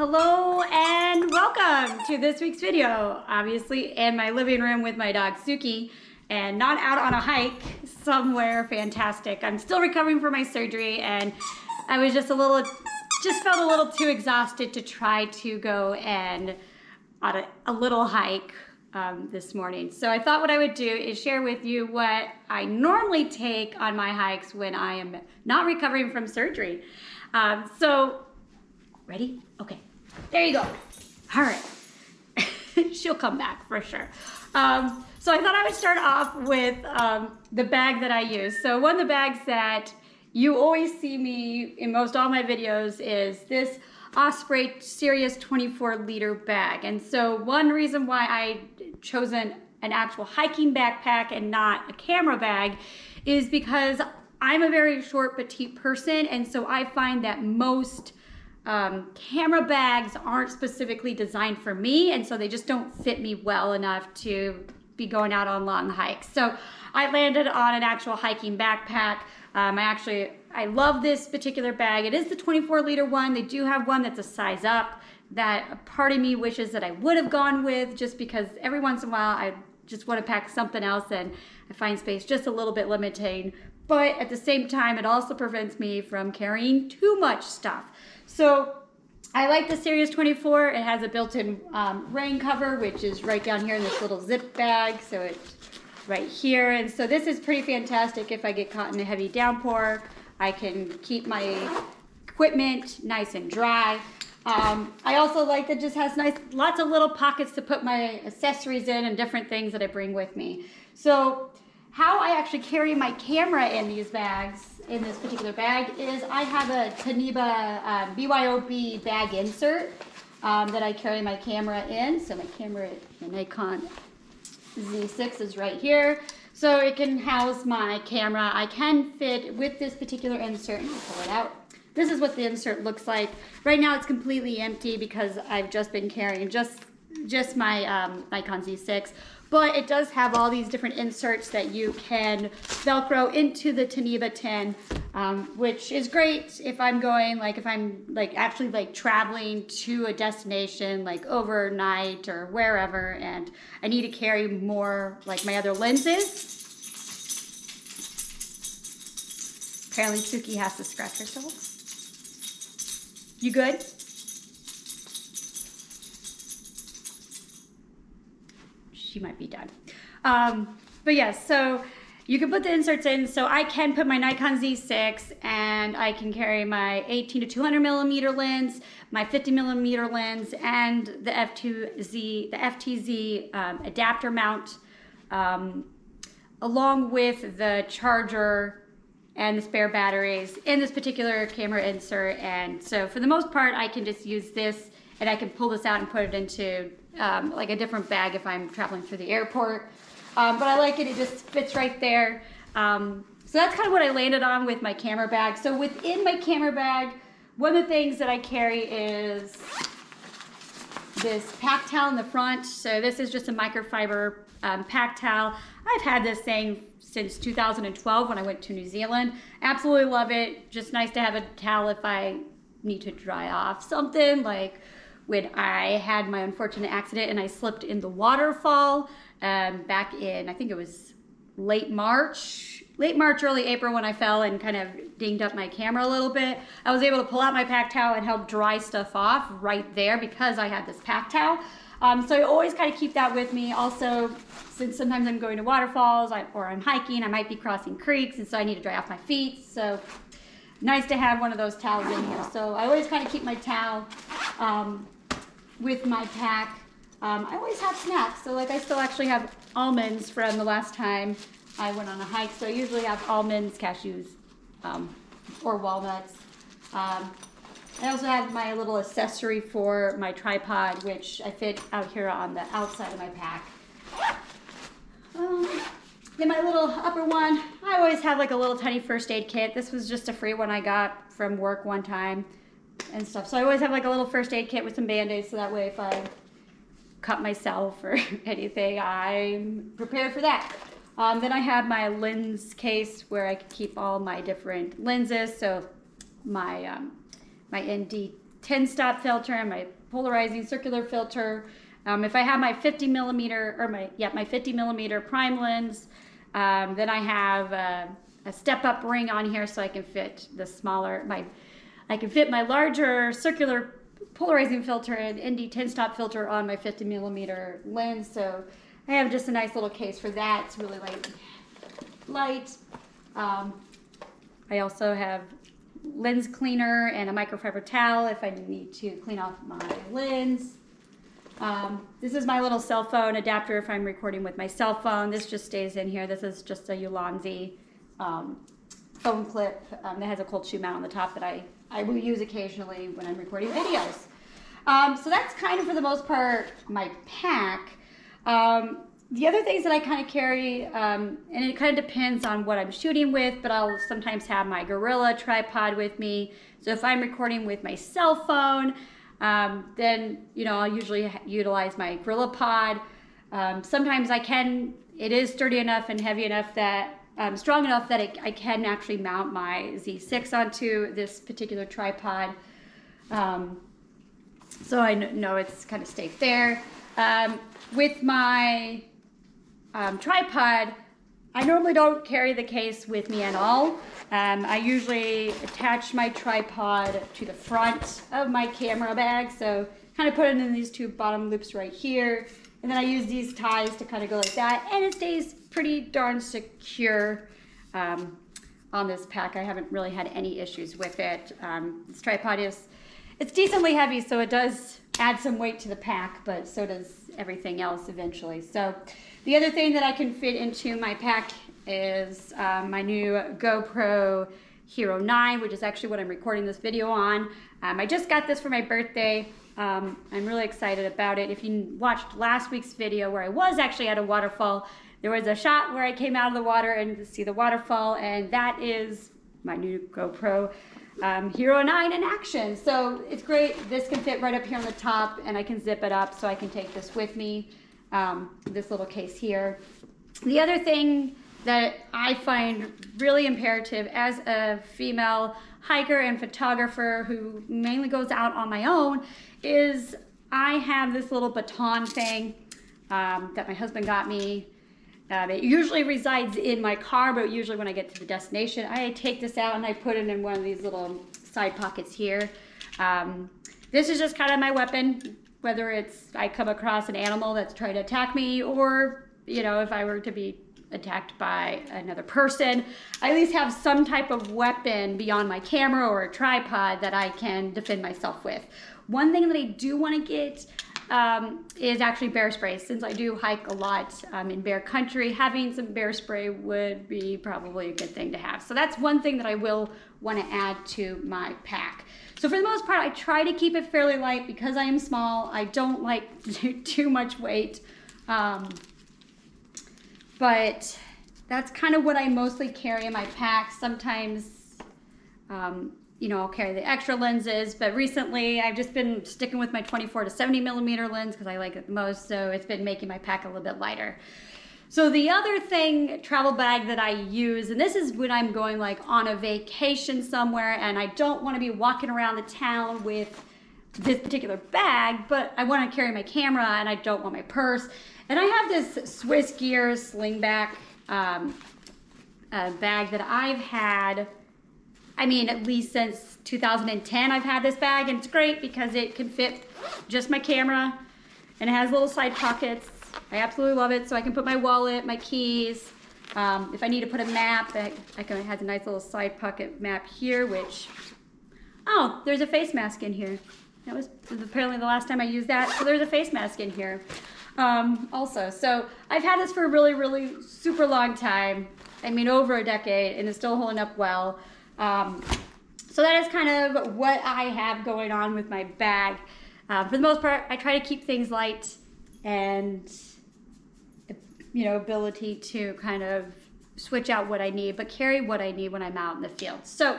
Hello and welcome to this week's video. Obviously in my living room with my dog Suki and not out on a hike somewhere fantastic. I'm still recovering from my surgery and I was just felt a little too exhausted to try to go and on a little hike this morning. So I thought what I would do is share with you what I normally take on my hikes when I am not recovering from surgery. Ready? Okay. There you go. All right. She'll come back for sure. So I thought I would start off with the bag that I use. So one of the bags that you always see me in most all my videos is this Osprey Sirius 24-liter bag. And so one reason why I chose an actual hiking backpack and not a camera bag is because I'm a very short, petite person. And so I find that most camera bags aren't specifically designed for me, and so they just don't fit me well enough to be going out on long hikes. So I landed on an actual hiking backpack. I love this particular bag. It is the 24-liter one. They do have one that's a size up that a part of me wishes that I would have gone with, just because every once in a while I just want to pack something else and I find space just a little bit limiting. But at the same time, it also prevents me from carrying too much stuff. So I like the Sirius 24. It has a built-in rain cover, which is right down here in this little zip bag. So it's right here. And so this is pretty fantastic if I get caught in a heavy downpour. I can keep my equipment nice and dry. I also like that it just has lots of little pockets to put my accessories in and different things that I bring with me. So how I actually carry my camera in these bags, in this particular bag, is I have a Taniba BYOB bag insert that I carry my camera in. So my camera, the Nikon Z6 is right here. So it can house my camera. I can fit with this particular insert, and pull it out. This is what the insert looks like. Right now it's completely empty because I've just been carrying just my Nikon Z6. But it does have all these different inserts that you can Velcro into the Taniba 10, which is great if I'm going, if I'm actually traveling to a destination, overnight or wherever, and I need to carry more my other lenses. Apparently Suki has to scratch herself. You good? She might be done. But yes, so you can put the inserts in. So I can put my Nikon Z6 and I can carry my 18 to 200 millimeter lens, my 50 millimeter lens, and the FTZ adapter mount, along with the charger and the spare batteries in this particular camera insert. And so for the most part, I can just use this and I can pull this out and put it into a different bag if I'm traveling through the airport. But I like it, it just fits right there. So that's kind of what I landed on with my camera bag. So within my camera bag, one of the things that I carry is this pack towel in the front. So this is just a microfiber pack towel. I've had this thing since 2012 when I went to New Zealand. Absolutely love it. Just nice to have a towel if I need to dry off something, like when I had my unfortunate accident and I slipped in the waterfall back in, I think it was late March, early April, when I fell and kind of dinged up my camera a little bit. I was able to pull out my pack towel and help dry stuff off right there because I had this pack towel. So I always kind of keep that with me. Also, since sometimes I'm going to waterfalls or I'm hiking, I might be crossing creeks, and so I need to dry off my feet. So nice to have one of those towels in here. So I always kind of keep my towel with my pack. I always have snacks. So I still actually have almonds from the last time I went on a hike. So I usually have almonds, cashews, or walnuts. I also have my little accessory for my tripod, which I fit out here on the outside of my pack. In my little upper one, I always have a little tiny first aid kit. This was just a free one I got from work one time and stuff. So I always have a little first aid kit with some Band-Aids, so that way if I cut myself or anything, I'm prepared for that. Then I have my lens case where I can keep all my different lenses. So my ND 10-stop filter and my polarizing circular filter. If I have my 50 millimeter or my 50 millimeter prime lens, then I have a step-up ring on here so I can fit the smaller I can fit my larger circular polarizing filter and ND 10-stop filter on my 50 millimeter lens. So I have just a nice little case for that. It's really light. I also have lens cleaner and a microfiber towel if I need to clean off my lens. This is my little cell phone adapter if I'm recording with my cell phone. This just stays in here. This is just a Ulanzi phone clip that has a cold shoe mount on the top that I will use occasionally when I'm recording videos. So that's kind of, for the most part, my pack. The other things that I kind of carry, and it kind of depends on what I'm shooting with, but I'll sometimes have my Gorilla tripod with me. So if I'm recording with my cell phone, then, you know, I'll usually utilize my Gorilla Pod. Sometimes it is sturdy enough and heavy enough that, strong enough that I can actually mount my Z6 onto this particular tripod. So I know it's kind of safe there. With my tripod, I normally don't carry the case with me at all. I usually attach my tripod to the front of my camera bag, so kind of put it in these two bottom loops right here, and then I use these ties to kind of go like that, and it stays pretty darn secure on this pack. I haven't really had any issues with it. This tripod it's decently heavy, so it does add some weight to the pack, but so does everything else eventually. So the other thing that I can fit into my pack is my new GoPro Hero 9, which is actually what I'm recording this video on. I just got this for my birthday. I'm really excited about it. If you watched last week's video where I was actually at a waterfall, there was a shot where I came out of the water and see the waterfall, and that is my new GoPro Hero 9 in action. So it's great. This can fit right up here on the top, and I can zip it up so I can take this with me, this little case here. The other thing that I find really imperative as a female hiker and photographer who mainly goes out on my own is I have this little baton thing that my husband got me. It usually resides in my car, but usually when I get to the destination, I take this out and I put it in one of these little side pockets here. This is just kind of my weapon, whether it's I come across an animal that's trying to attack me, or, you know, if I were to be attacked by another person, I at least have some type of weapon beyond my camera or a tripod that I can defend myself with. One thing that I do want to get is actually bear spray. Since I do hike a lot in bear country, having some bear spray would be probably a good thing to have. So that's one thing that I will want to add to my pack. So for the most part, I try to keep it fairly light because I am small. I don't like too much weight. But that's kind of what I mostly carry in my pack. Sometimes, you know, I'll carry the extra lenses, but recently I've just been sticking with my 24 to 70 millimeter lens because I like it the most, so it's been making my pack a little bit lighter. So the other thing, travel bag that I use, and this is when I'm going like on a vacation somewhere and I don't want to be walking around the town with this particular bag, but I want to carry my camera and I don't want my purse. And I have this Swiss Gear slingback bag that I've had, I mean, at least since 2010 I've had this bag, and it's great because it can fit just my camera and it has little side pockets. I absolutely love it. So I can put my wallet, my keys. If I need to put a map, it has a nice little side pocket map here, which, oh, there's a face mask in here. That was apparently the last time I used that, so there's a face mask in here. Also, so I've had this for a really, really super long time. I mean, over a decade, and it's still holding up well. So that is kind of what I have going on with my bag. For the most part, I try to keep things light and, you know, ability to kind of switch out what I need, but carry what I need when I'm out in the field. So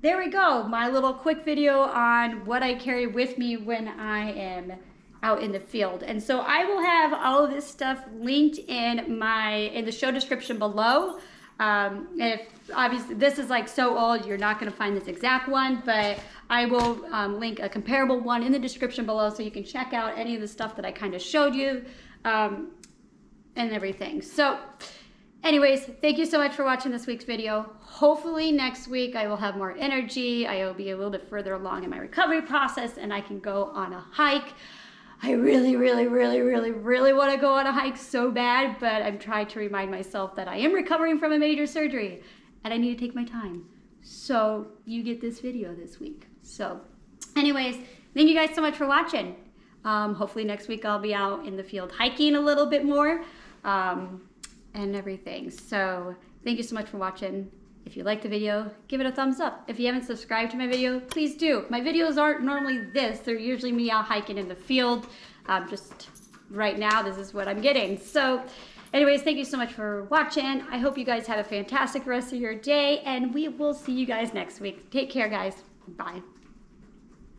there we go, my little quick video on what I carry with me when I am out in the field. And so I will have all of this stuff linked in the show description below. If obviously this is like so old, you're not going to find this exact one, but I will link a comparable one in the description below so you can check out any of the stuff that I kind of showed you and everything. So anyways, thank you so much for watching this week's video. Hopefully next week I will have more energy. I will be a little bit further along in my recovery process and I can go on a hike. I really want to go on a hike so bad, but I'm trying to remind myself that I am recovering from a major surgery and I need to take my time. So you get this video this week. So anyways, thank you guys so much for watching. Hopefully next week I'll be out in the field hiking a little bit more and everything. So thank you so much for watching. If you liked the video, give it a thumbs up. If you haven't subscribed to my video, please do. My videos aren't normally this. They're usually me out hiking in the field. Just right now, this is what I'm getting. So anyways, thank you so much for watching. I hope you guys have a fantastic rest of your day, and we will see you guys next week. Take care, guys. Bye.